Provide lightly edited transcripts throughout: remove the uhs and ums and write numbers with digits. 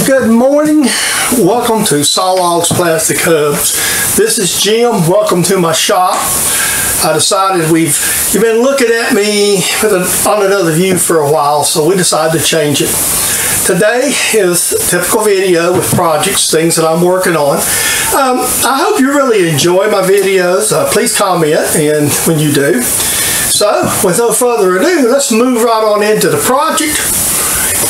Good morning. Welcome to Sawlogs Plastic Hubs. This is Jim. Welcome to my shop. I decided you've been looking at me on another view for a while, so we decided to change it. Today is a typical video with projects, things that I'm working on. I hope you really enjoy my videos. Please comment and when you do. So, with no further ado, let's move right on into the project,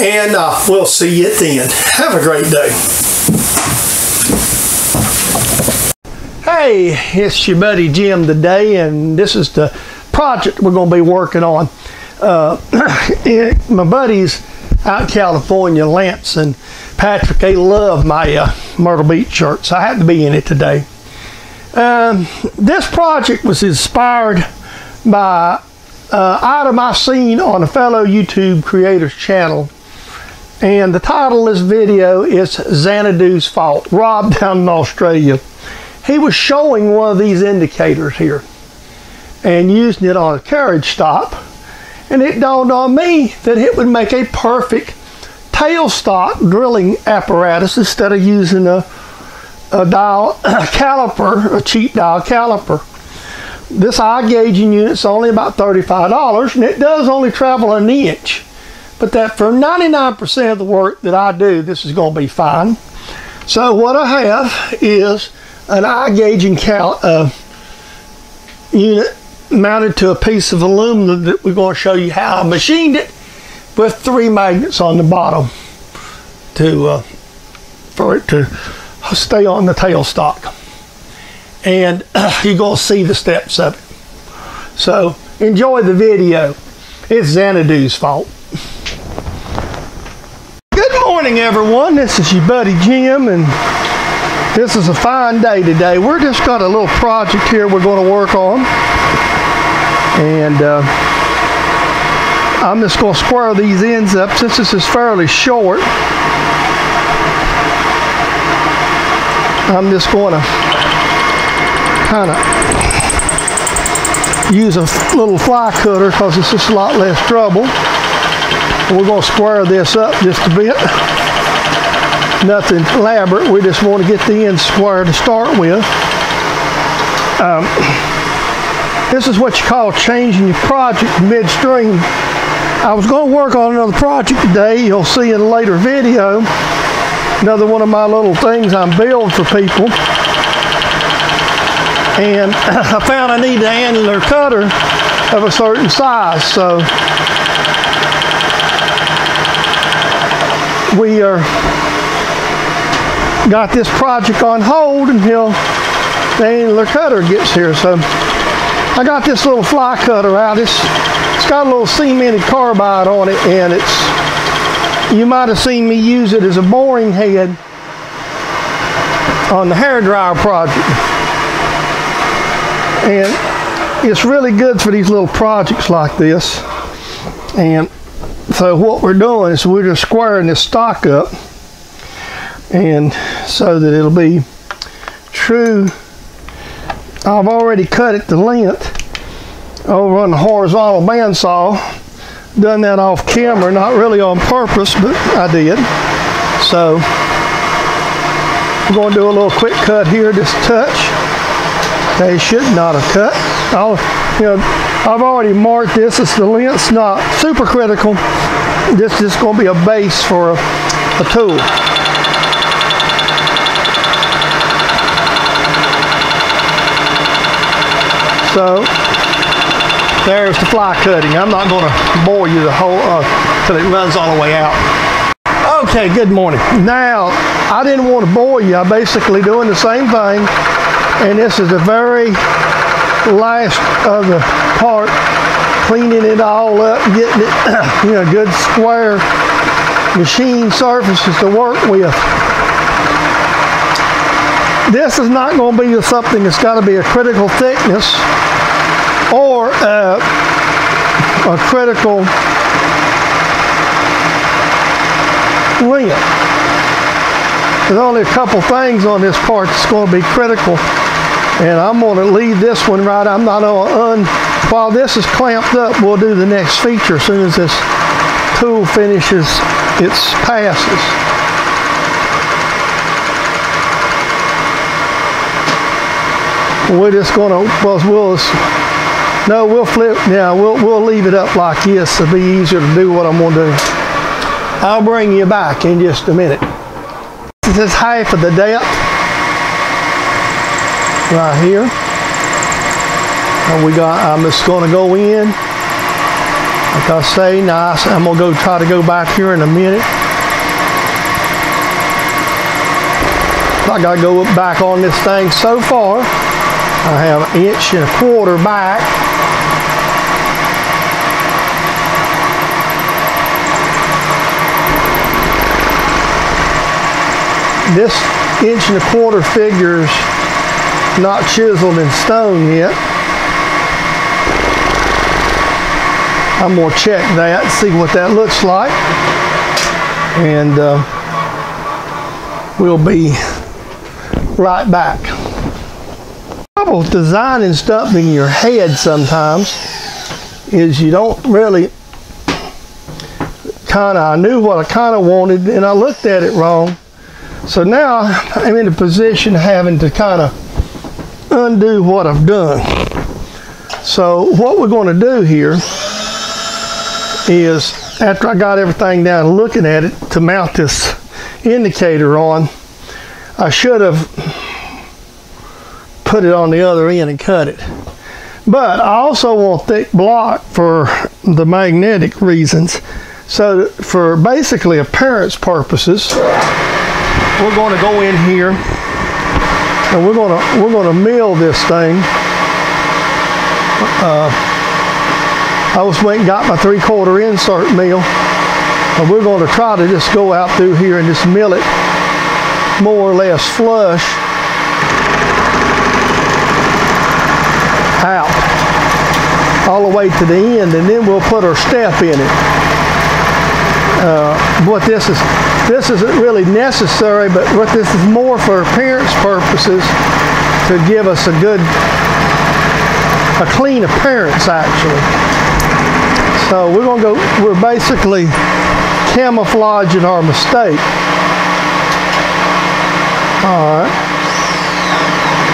and we'll see you at the end. Have a great day. Hey, it's your buddy Jim today, and this is the project we're going to be working on. My buddies out in California, Lance and Patrick, they love my Myrtle Beach shirts. I had to be in it today. This project was inspired by item I seen on a fellow YouTube creator's channel, and the title of this video is Xynudu's Fault. Rob down in Australia, he was showing one of these indicators here and using it on a carriage stop, and it dawned on me that it would make a perfect tailstock drilling apparatus instead of using a dial caliper, a cheap dial caliper. This eye gauging unit's only about $35, and it does only travel an inch. But that for 99% of the work that I do, this is going to be fine. So what I have is an eye gauging unit mounted to a piece of aluminum that we're going to show you how I machined it, with 3 magnets on the bottom for it to stay on the tailstock. And you're going to see the steps of it. So enjoy the video. It's Xynudu's fault. Good morning, everyone. This is your buddy Jim, and this is a fine day today. We're just got a little project here we're going to work on, and I'm just going to square these ends up since this is fairly short. I'm just going to kind of use a little fly cutter because it's just a lot less trouble. We're going to square this up just a bit. Nothing elaborate. We just want to get the ends square to start with. This is what you call changing your project midstream. I was going to work on another project today. You'll see in a later video. Another one of my little things I'm building for people. And I found I need an annular cutter of a certain size, so we got this project on hold until the annular cutter gets here. So I got this little fly cutter out. It's got a little cemented carbide on it, and you might have seen me use it as a boring head on the hairdryer project. And it's really good for these little projects like this. And so what we're doing is we're just squaring this stock up, and so that it'll be true. I've already cut it to length over on the horizontal bandsaw. Done that off camera, not really on purpose, but I did. So we're going to do a little quick cut here, just touch. They should not have cut. I've already marked this as the length's not super critical. This is just going to be a base for a tool. So there's the fly cutting. I'm not going to bore you the whole till it runs all the way out. Okay, good morning. Now, I didn't want to bore you. I'm basically doing the same thing. And this is the very last of the part, cleaning it all up, getting it, good square machine surfaces to work with. This is not going to be something that's got to be a critical thickness or a critical length. There's only a couple things on this part that's going to be critical, and I'm going to leave this one right. I'm not going to while this is clamped up, we'll do the next feature as soon as this tool finishes its passes. We're just gonna, we'll flip, yeah, we'll leave it up like this. It'll be easier to do what I'm gonna do. I'll bring you back in just a minute. This is half of the depth right here. And I'm just gonna go in. Like I say, nice. I'm gonna try to go back here in a minute. I gotta go back on this thing so far. I have 1.25 inches back. This 1.25 inch figure's not chiseled in stone yet. I'm gonna check that, see what that looks like, and we'll be right back. Trouble with designing stuff in your head sometimes is you don't really I knew what I kind of wanted and I looked at it wrong. So now I'm in a position of having to kind of undo what I've done. So what we're going to do here is, after I got everything down looking at it to mount this indicator on, I should have put it on the other end and cut it. But I also want thick block for the magnetic reasons. So for basically appearance purposes, we're going to go in here and we're going to mill this thing. I just went and got my 3/4 insert mill, and we're going to try to just go out through here and just mill it more or less flush out all the way to the end, and then we'll put our step in it. What this isn't really necessary, but what this is more for appearance purposes, to give us a clean appearance actually. So we're basically camouflaging our mistake. Alright.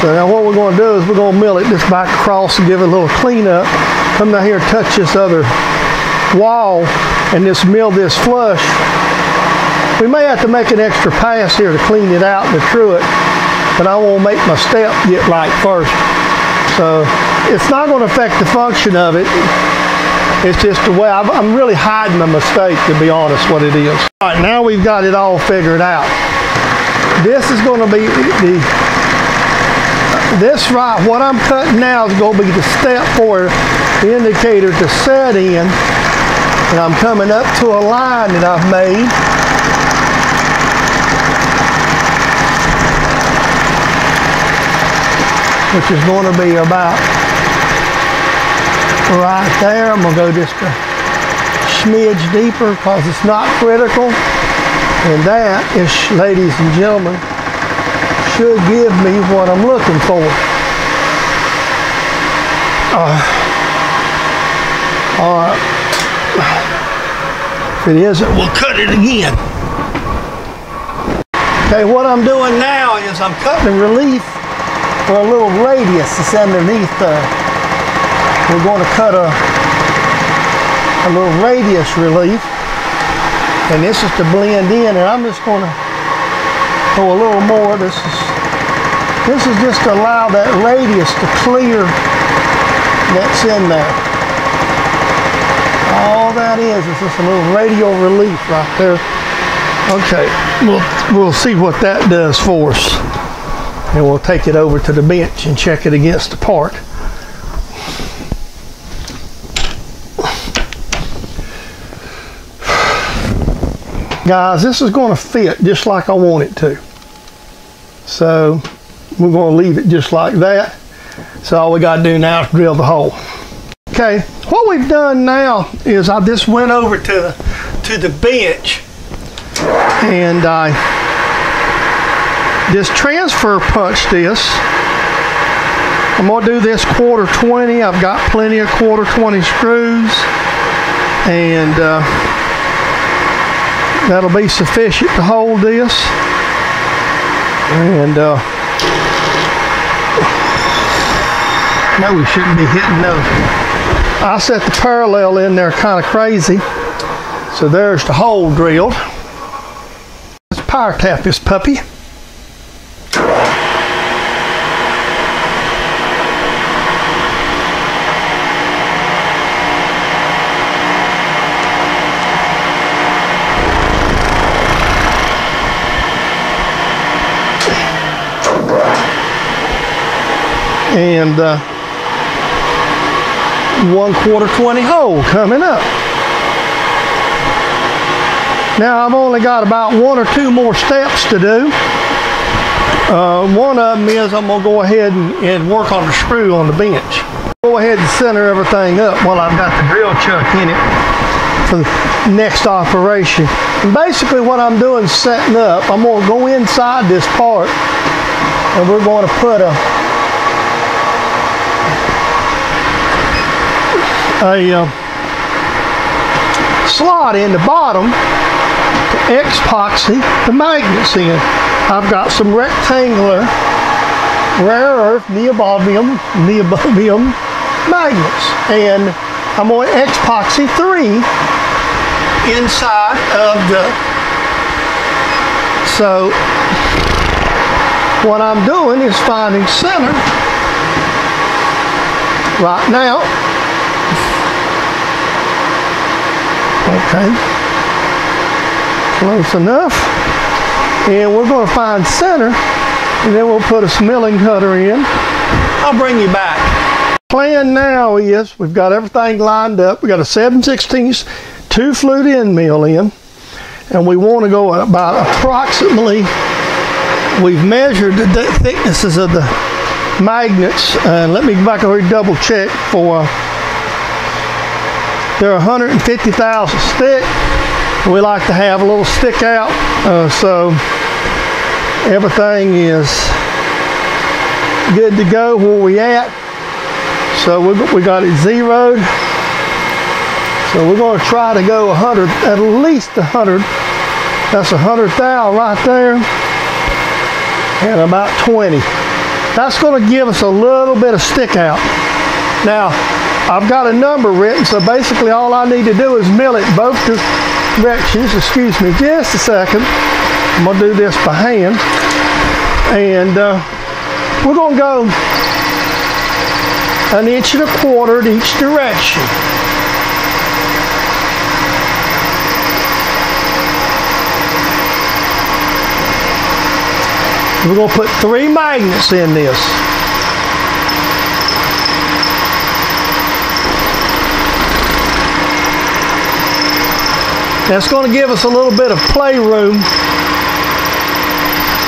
So now what we're going to do is we're going to mill it just back across and give it a little cleanup. Come down here and touch this other wall and just mill this flush. We may have to make an extra pass here to clean it out and to true it, but I want to make my step get right first. So it's not going to affect the function of it. It's just the way I'm really hiding a mistake, to be honest, what it is. All right, now we've got it all figured out. This is going to be what I'm cutting now is going to be the step for the indicator to set in. And I'm coming up to a line that I've made. Which is going to be about right there. I'm going to go just a smidge deeper because it's not critical. And that is, ladies and gentlemen, should give me what I'm looking for. All right. If it isn't, we'll cut it again. Okay, what I'm doing now is I'm cutting relief for a little radius that's underneath there. We're going to cut a little radius relief, and this is to blend in, and I'm just going to go a little more. This is just to allow that radius to clear that's in there. All that is just a little radial relief right there. Okay, we'll see what that does for us. And we'll take it over to the bench and check it against the part. Guys, this is going to fit just like I want it to. So we're going to leave it just like that. So all we got to do now is drill the hole. Okay, what we've done now is I just went over to the bench and I just transfer punch this. I'm going to do this 1/4-20. I've got plenty of 1/4-20 screws, and that'll be sufficient to hold this. And No, we shouldn't be hitting those. I set the parallel in there kind of crazy. So there's the hole drilled. Let's power tap this puppy. And 1/4 20 hole coming up. Now I've only got about 1 or 2 more steps to do. One of them is I'm going to go ahead and work on the screw on the bench. Go ahead and center everything up while I've got the drill chuck in it for the next operation. And basically what I'm doing is setting up. I'm going to go inside this part and we're going to put a slot in the bottom to epoxy the magnets in. I've got some rectangular rare earth niobium magnets, and I'm going to epoxy 3 inside of the. So what I'm doing is finding center right now. Okay, close enough. And we're going to find center, and then we'll put a milling cutter in. I'll bring you back. Plan now is we've got everything lined up. We got a 7/16 2-flute end mill in, and we want to go about approximately. We've measured the thicknesses of the magnets. Let me go back over and double check for. They're 150 thousandths thick. We like to have a little stick out, so everything is good to go where we at. So we got it zeroed. So we're going to try to go 100, at least 100. That's 100 thou right there, and about 20. That's going to give us a little bit of stick out. Now, I've got a number written, so basically all I need to do is mill it both directions. Excuse me just a second. I'm going to do this by hand. And we're going to go 1 1/4 inch in each direction. We're going to put 3 magnets in this. That's going to give us a little bit of playroom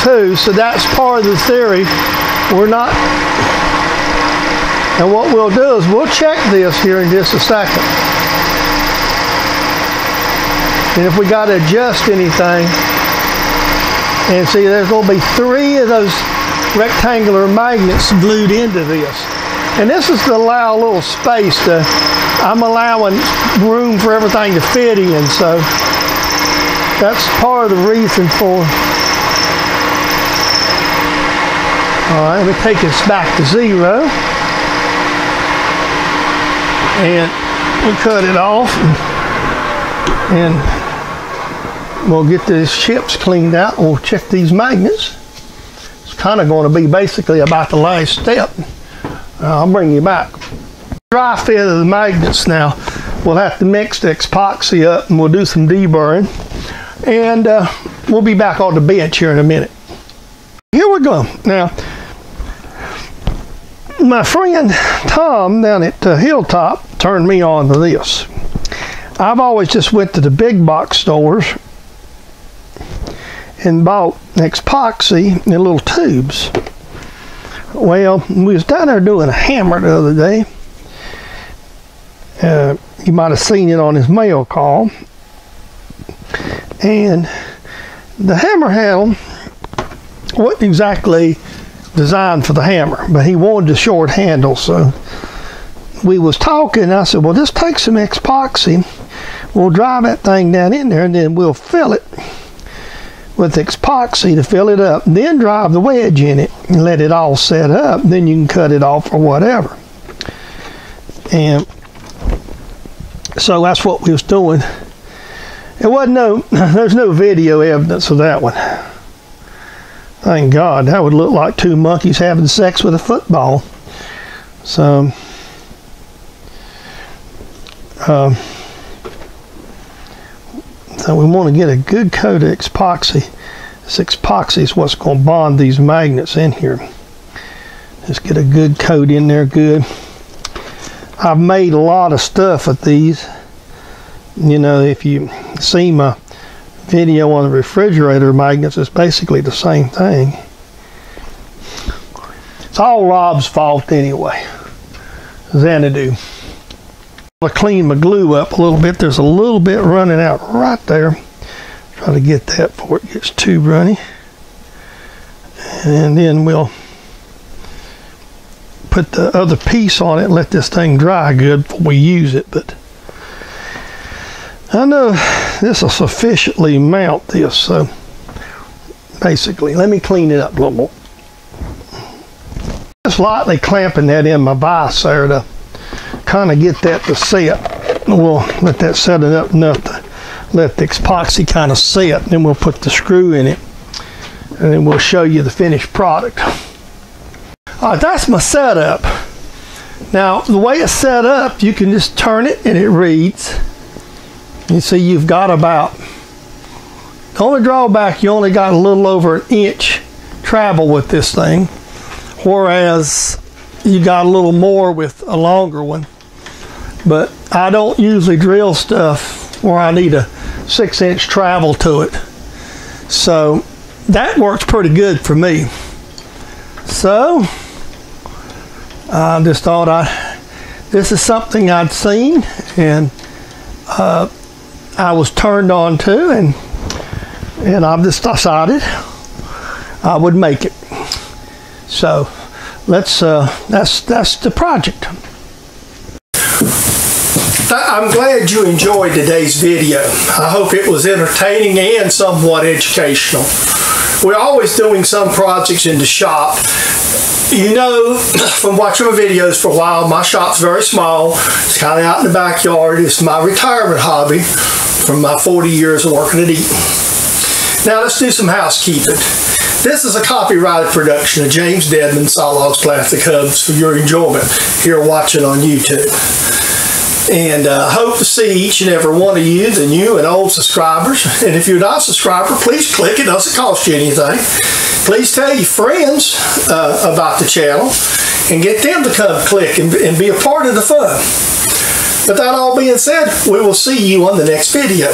too, so that's part of the theory. We're not, and what we'll do is we'll check this here in just a second. And if we got to adjust anything, and see there's going to be 3 of those rectangular magnets glued into this. And this is to allow a little space to, I'm allowing room for everything to fit in, so that's part of the reason for. All right, let me take this back to 0. And we'll cut it off, and we'll get these chips cleaned out. We'll check these magnets. It's kind of going to be basically about the last step. I'll bring you back. Dry fit of the magnets now. We'll have to mix the epoxy up, and we'll do some deburring. And we'll be back on the bench here in a minute. Here we go. Now, my friend Tom down at Hilltop turned me on to this. I've always just went to the big box stores and bought epoxy in little tubes. Well, we was down there doing a hammer the other day. You might have seen it on his mail call. And the hammer handle wasn't exactly designed for the hammer, but he wanted the short handle. So we was talking, I said, well, just take some epoxy. We'll drive that thing down in there, and then we'll fill it with epoxy to fill it up, and then drive the wedge in it and let it all set up, and then you can cut it off or whatever. And so that's what we was doing. It wasn't there's no video evidence of that one. Thank God. That would look like two monkeys having sex with a football. So so we want to get a good coat of epoxy. This epoxy is what's going to bond these magnets in here. Just get a good coat in there good. I've made a lot of stuff with these. You know, if you see my video on the refrigerator magnets, it's basically the same thing. It's all Rob's fault anyway. Xynudu. I'll clean my glue up a little bit. There's a little bit running out right there. Try to get that before it gets too runny. And then we'll put the other piece on it and let this thing dry good before we use it. But I know this will sufficiently mount this, so basically, let me clean it up a little more. Just lightly clamping that in my vise there to kind of get that to set. We'll let that set it up enough to let the epoxy kind of set, and then we'll put the screw in it, and then we'll show you the finished product. All right, that's my setup. Now, the way it's set up, you can just turn it and it reads. You see, you've got about, the only drawback, you only got a little over an inch travel with this thing, whereas you got a little more with a longer one. But I don't usually drill stuff where I need a 6-inch travel to it. So that works pretty good for me. So I just thought this is something I'd seen, and I was turned on to, and I've just decided I would make it. So that's the project. I'm glad you enjoyed today's video. I hope it was entertaining and somewhat educational. We're always doing some projects in the shop. You know, from watching my videos for a while, my shop's very small. It's kind of out in the backyard. It's my retirement hobby from my 40 years of working at Eaton. Now let's do some housekeeping. This is a copyrighted production of James Deadman, Sawlogs Plastic Hubs, for your enjoyment here watching on YouTube. And hope to see each and every one of you, the new and old subscribers. And if you're not a subscriber, please click. It doesn't cost you anything. Please tell your friends about the channel and get them to come click and be a part of the fun. With that all being said, we will see you on the next video.